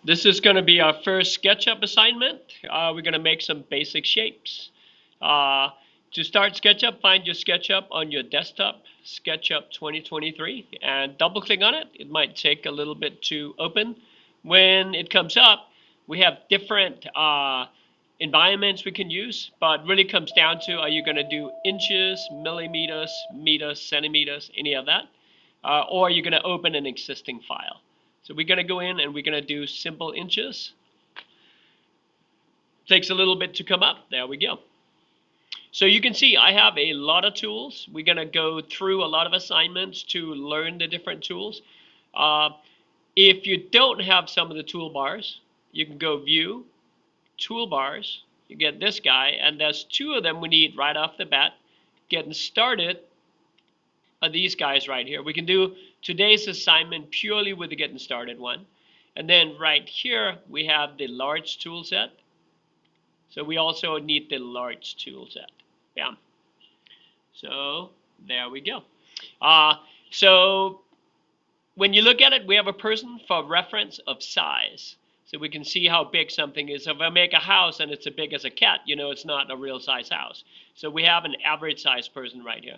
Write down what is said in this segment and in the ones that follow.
This is going to be our first SketchUp assignment. We're going to make some basic shapes. Uh, to start SketchUp, find your SketchUp on your desktop, SketchUp 2023, and double click on it. It might take a little bit to open. When it comes up, we have different environments we can use, but really comes down to, are you going to do inches, millimeters, meters, centimeters, any of that? Or are you going to open an existing file? So we're going to go in and we're going to do simple inches. Takes a little bit to come up. There we go. So you can see I have a lot of tools. We're going to go through a lot of assignments to learn the different tools. If you don't have some of the toolbars, you can go View, Toolbars. You get this guy, and there's two of them we need right off the bat. Getting started are these guys right here. We can do today's assignment purely with the getting started one. And then right here, we have the large tool set. So we also need the large tool set. Bam. So there we go. So when you look at it, we have a person for reference of size. So we can see how big something is. So if I make a house and it's as big as a cat, you know it's not a real size house. So we have an average size person right here.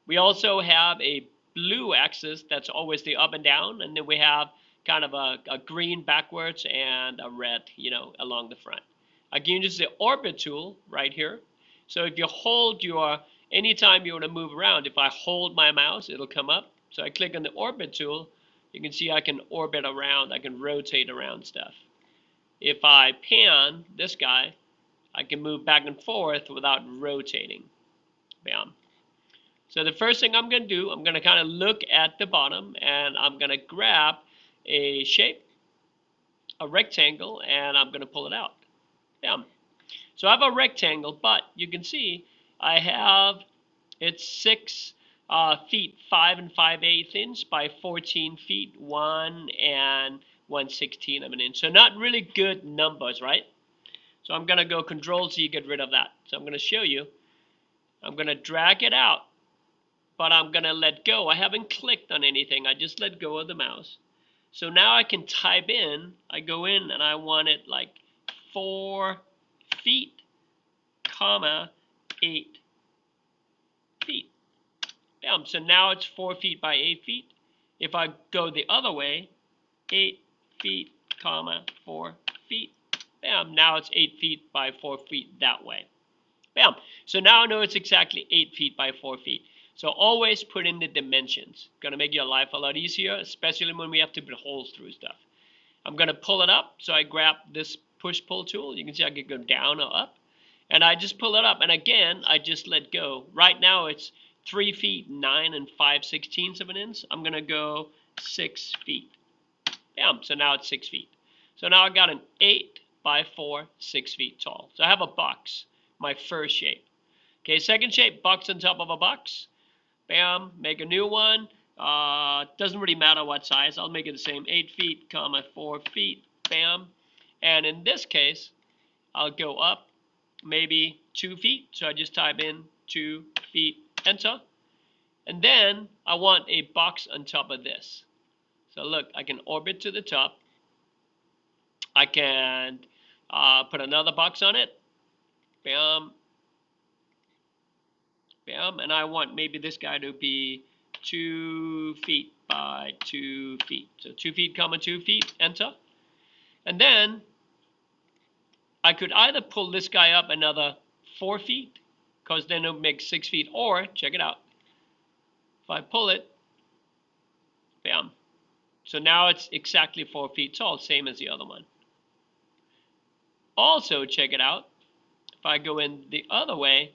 We also have a blue axis that's always the up and down, and then we have kind of a green backwards and a red, you know, along the front. I can use the orbit tool right here. So if you hold your, anytime you want to move around, if I hold my mouse, it'll come up. So I click on the orbit tool, you can see I can orbit around, I can rotate around stuff. If I pan this guy, I can move back and forth without rotating. Bam. So the first thing I'm going to do, I'm going to kind of look at the bottom, and I'm going to grab a shape, a rectangle, and I'm going to pull it out. Bam. So I have a rectangle, but you can see I have, it's 6 feet 5 5/8 inch by 14 feet 1 1/16 of an inch. So not really good numbers, right? So I'm going to go Control Z, get rid of that. So I'm going to show you. I'm going to drag it out, but I'm going to let go. I haven't clicked on anything. I just let go of the mouse. So now I can type in. I go in and I want it like 4 feet, comma 8 feet. Bam. So now it's 4 feet by 8 feet. If I go the other way, 8 feet, comma 4 feet. Bam. Now it's 8 feet by 4 feet that way. Bam. So now I know it's exactly 8 feet by 4 feet. So always put in the dimensions. Going to make your life a lot easier, especially when we have to put holes through stuff. I'm going to pull it up. So I grab this push-pull tool. You can see I can go down or up. And I just pull it up. And again, I just let go. Right now it's 3 feet 9 5/16 of an inch. I'm going to go 6 feet. Bam. So now it's 6 feet. So now I got an 8 by 4, 6 feet tall. So I have a box, my first shape. Okay, second shape, box on top of a box. Bam, make a new one. Doesn't really matter what size. I'll make it the same, 8 feet, comma 4 feet. Bam. And in this case, I'll go up maybe 2 feet. So I just type in 2 feet, enter. And then I want a box on top of this. So look, I can orbit to the top. I can put another box on it. Bam. Bam. And I want maybe this guy to be 2 feet by 2 feet. So 2 feet, comma 2 feet, enter. And then I could either pull this guy up another 4 feet, because then it'll make 6 feet, or, check it out, if I pull it, bam. So now it's exactly 4 feet tall, same as the other one. Also, check it out, if I go in the other way,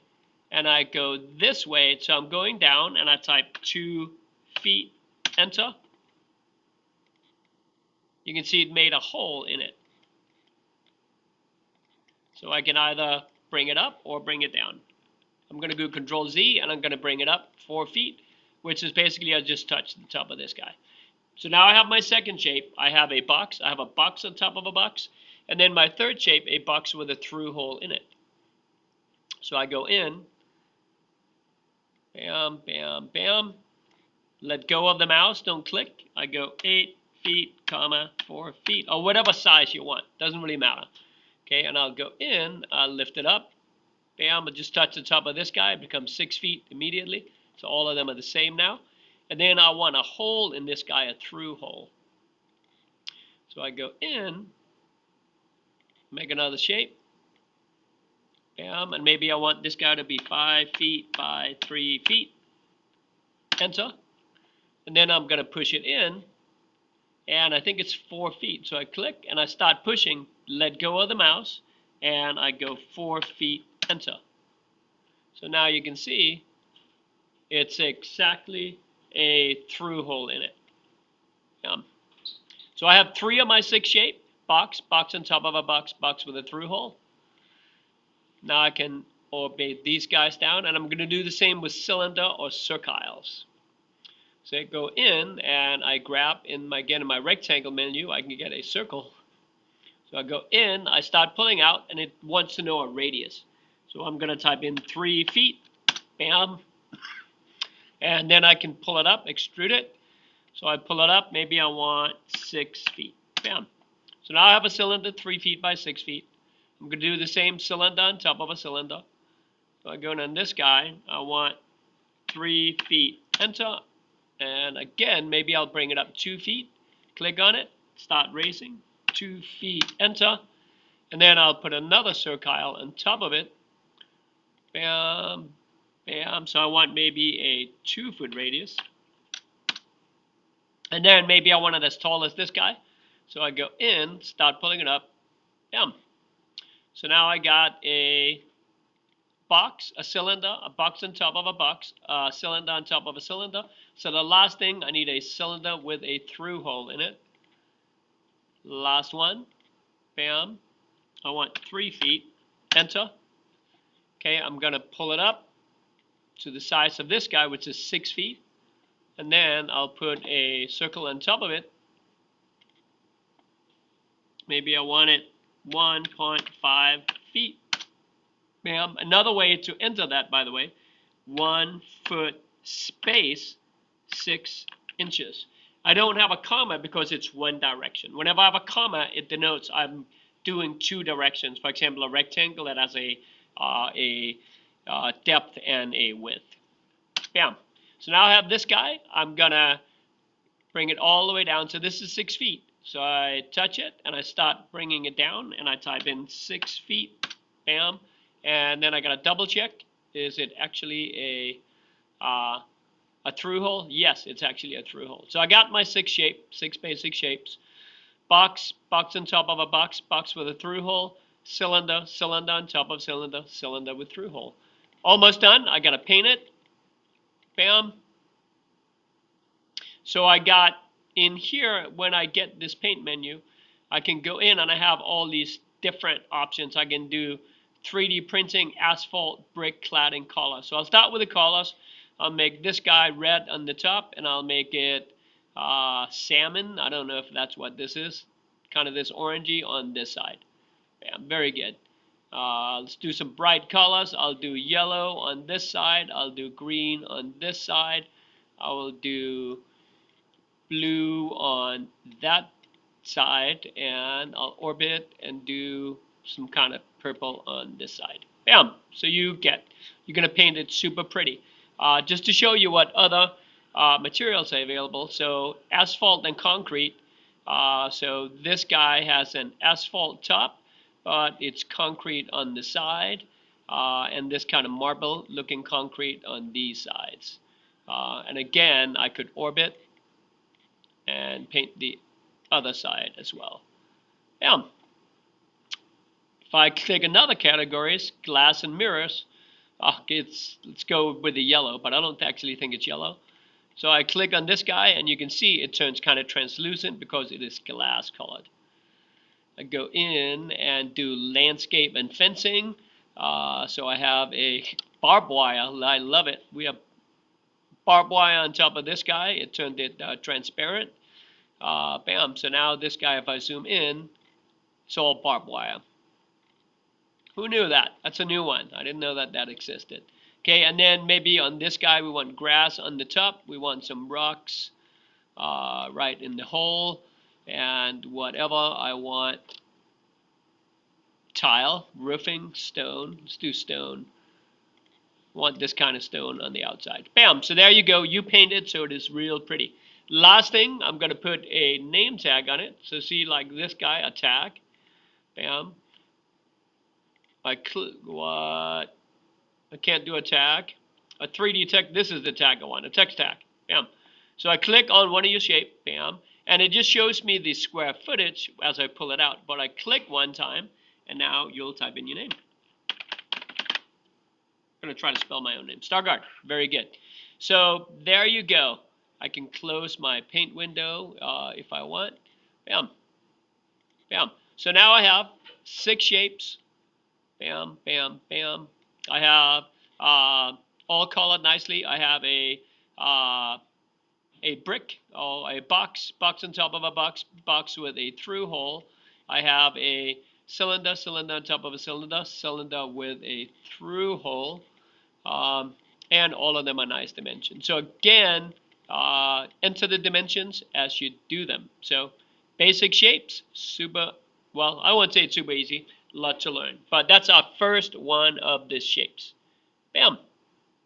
and I go this way, so I'm going down, and I type 2 feet, enter. You can see it made a hole in it. So I can either bring it up or bring it down. I'm going to go Control Z, and I'm going to bring it up 4 feet, which is basically I just touched the top of this guy. So now I have my second shape. I have a box. I have a box on top of a box. And then my third shape, a box with a through hole in it. So I go in. Bam, bam, bam. Let go of the mouse. Don't click. I go 8 feet, comma 4 feet, or whatever size you want. Doesn't really matter. Okay, and I'll go in, I'll lift it up. Bam, I'll just touch the top of this guy, it becomes 6 feet immediately. So all of them are the same now. And then I want a hole in this guy, a through hole. So I go in, make another shape. Bam, and maybe I want this guy to be 5 feet by 3 feet. Enter. And then I'm going to push it in. And I think it's 4 feet. So I click and I start pushing, let go of the mouse, and I go 4 feet, enter. So now you can see it's exactly a through hole in it. So I have 3 of my 6 shape, box on top of a box with a through hole. Now I can orbit these guys down, and I'm going to do the same with cylinder or circles. So I go in and I grab again in my rectangle menu, I can get a circle. So I go in, I start pulling out, and it wants to know a radius. So I'm going to type in 3 feet, bam, and then I can pull it up, extrude it. So I pull it up, maybe I want 6 feet, bam. So now I have a cylinder 3 feet by 6 feet. I'm going to do the same cylinder on top of a cylinder. So I go in on this guy, I want 3 feet, enter. And again, maybe I'll bring it up 2 feet, click on it, start racing, 2 feet, enter, and then I'll put another circle on top of it, bam, bam, so I want maybe a 2 foot radius, and then maybe I want it as tall as this guy, so I go in, start pulling it up, bam, so now I got a box, a cylinder, a box on top of a box, a cylinder on top of a cylinder. So the last thing, I need a cylinder with a through hole in it. Last one, bam. I want 3 feet, enter. Okay, I'm going to pull it up to the size of this guy, which is 6 feet. And then I'll put a circle on top of it. Maybe I want it 1.5 feet. Bam. Another way to enter that, by the way, 1 foot space 6 inches. I don't have a comma because it's one direction. Whenever I have a comma, it denotes I'm doing 2 directions. For example, a rectangle that has a depth and a width. Bam. So now I have this guy. I'm gonna bring it all the way down. So this is 6 feet. So I touch it and I start bringing it down and I type in 6 feet. Bam. And then I gotta double check. Is it actually a through hole? Yes, it's actually a through hole. So I got my 6 basic shapes. Box on top of a box with a through hole. Cylinder on top of cylinder with through hole. Almost done. I gotta paint it. Bam. So I got in here, when I get this paint menu, I can go in and I have all these different options. I can do 3D printing, asphalt, brick, cladding, color. So I'll start with the colors. I'll make this guy red on the top, and I'll make it salmon. I don't know if that's what this is. Kind of this orangey on this side. Bam, very good. Let's do some bright colors. I'll do yellow on this side. I'll do green on this side. I will do blue on that side, and I'll orbit and do some kind of purple on this side. Bam. So you're gonna paint it super pretty. Just to show you what other materials are available. So asphalt and concrete. So this guy has an asphalt top, but it's concrete on the side, and this kind of marble looking concrete on these sides. And again, I could orbit and paint the other side as well. Bam. If I click another categories, glass and mirrors, let's go with the yellow, but I don't actually think it's yellow. So I click on this guy, and you can see it turns kind of translucent because it is glass colored. I go in and do landscape and fencing. So I have a barbed wire. I love it. We have barbed wire on top of this guy. It turned it transparent. Bam. So now this guy, if I zoom in, it's all barbed wire. Who knew that? That's a new one. I didn't know that that existed. Okay, and then maybe on this guy we want grass on the top. We want some rocks right in the hole. and whatever I want. Tile, roofing, stone. Let's do stone. Want this kind of stone on the outside. Bam. So there you go. You painted, so it is real pretty. Last thing, I'm going to put a name tag on it. So see, like this guy, a tag. Bam. I can't do a tag. A 3D tag. This is the tag I want. A text tag. Bam. So I click on one of your shape. Bam. And it just shows me the square footage as I pull it out. But I click one time, and now you'll type in your name. I'm going to try to spell my own name. Stargard. Very good. So there you go. I can close my paint window if I want. Bam. Bam. So now I have 6 shapes. Bam, bam, bam. I have all colored nicely. I have a brick, or a box on top of a box with a through hole. I have a cylinder on top of a cylinder with a through hole. And all of them are nice dimensions. So again, enter the dimensions as you do them. So basic shapes, super, well, I won't say it's super easy, lot to learn. But that's our first one of the shapes. Bam.